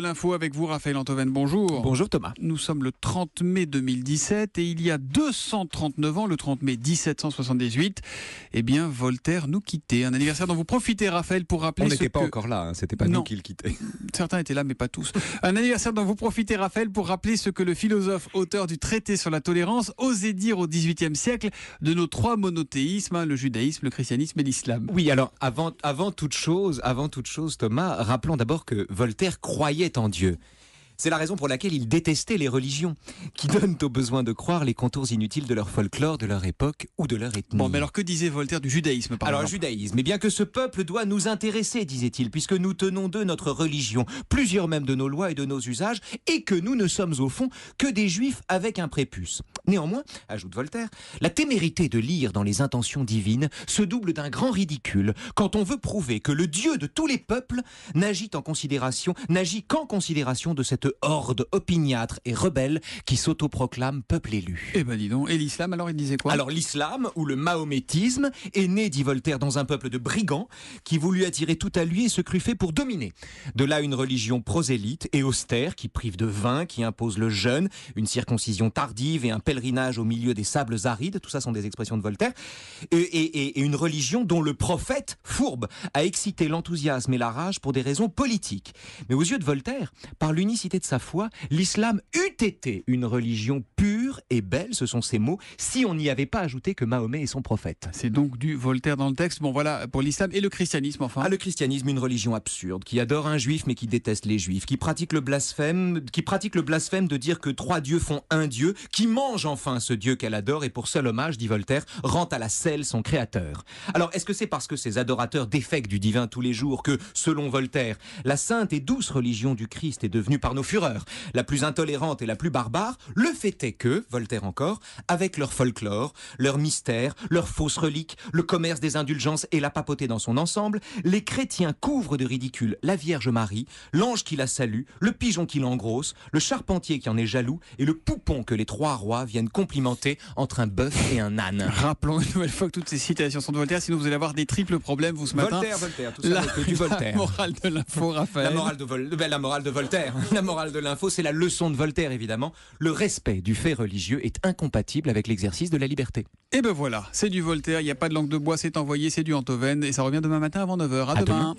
L'info avec vous, Raphaël Antoven, bonjour. Bonjour Thomas. Nous sommes le 30 mai 2017 et il y a 239 ans, le 30 mai 1778, eh bien Voltaire nous quittait. Un anniversaire dont vous profitez, Raphaël, pour rappeler On n'était pas encore là, hein. C'était pas nous qui le quittait. Certains étaient là, mais pas tous. Un anniversaire dont vous profitez, Raphaël, pour rappeler ce que le philosophe auteur du traité sur la tolérance osait dire au XVIIIe siècle de nos trois monothéismes, le judaïsme, le christianisme et l'islam. Oui, alors avant toute chose, Thomas, rappelons d'abord que Voltaire croyait en Dieu. C'est la raison pour laquelle il détestait les religions, qui donnent au besoin de croire les contours inutiles de leur folklore, de leur époque ou de leur ethnie. Bon, mais alors que disait Voltaire du judaïsme, par exemple ? Alors, judaïsme, eh bien que ce peuple doit nous intéresser, disait-il, puisque nous tenons d'eux notre religion, plusieurs même de nos lois et de nos usages, et que nous ne sommes au fond que des juifs avec un prépuce. Néanmoins, ajoute Voltaire, la témérité de lire dans les intentions divines se double d'un grand ridicule quand on veut prouver que le Dieu de tous les peuples n'agit qu'en considération de cette horde opiniâtre et rebelle qui s'autoproclame peuple élu. Eh ben dis donc, et l'islam alors il disait quoi ? Alors l'islam, ou le mahométisme, est né, dit Voltaire, dans un peuple de brigands qui voulut attirer tout à lui et se crut fait pour dominer. De là une religion prosélyte et austère qui prive de vin, qui impose le jeûne, une circoncision tardive et un pèlerinage au milieu des sables arides, tout ça sont des expressions de Voltaire, et une religion dont le prophète, fourbe, a excité l'enthousiasme et la rage pour des raisons politiques. Mais aux yeux de Voltaire, par l'unicité de sa foi, l'islam eût été une religion pure et belle, ce sont ces mots, si on n'y avait pas ajouté que Mahomet est son prophète. C'est donc du Voltaire dans le texte. Bon voilà, pour l'islam et le christianisme enfin. Ah, le christianisme, une religion absurde, qui adore un juif mais qui déteste les juifs, qui pratique le blasphème de dire que trois dieux font un dieu, qui mange enfin ce dieu qu'elle adore et pour seul hommage, dit Voltaire, rend à la selle son créateur. Alors, est-ce que c'est parce que ces adorateurs défèquent du divin tous les jours que, selon Voltaire, la sainte et douce religion du Christ est devenue par nos fureurs la plus intolérante et la plus barbare? Le fait est que, Voltaire encore, avec leur folklore, leur mystère, leurs fausses reliques, le commerce des indulgences et la papauté dans son ensemble, les chrétiens couvrent de ridicule la Vierge Marie, l'ange qui la salue, le pigeon qui l'engrosse, le charpentier qui en est jaloux et le poupon que les trois rois viennent complimenter entre un bœuf et un âne. Rappelons une nouvelle fois que toutes ces citations sont de Voltaire, sinon vous allez avoir des triples problèmes vous ce matin. Voltaire, tout ça n'est que du Voltaire. La morale de l'info, Raphaël. La morale de Voltaire. La morale de l'info, c'est la leçon de Voltaire, évidemment. Le respect du fait religieux est incompatible avec l'exercice de la liberté. Et ben voilà, c'est du Voltaire, il n'y a pas de langue de bois, c'est envoyé, c'est du Antoven, et ça revient demain matin avant 9h. À demain.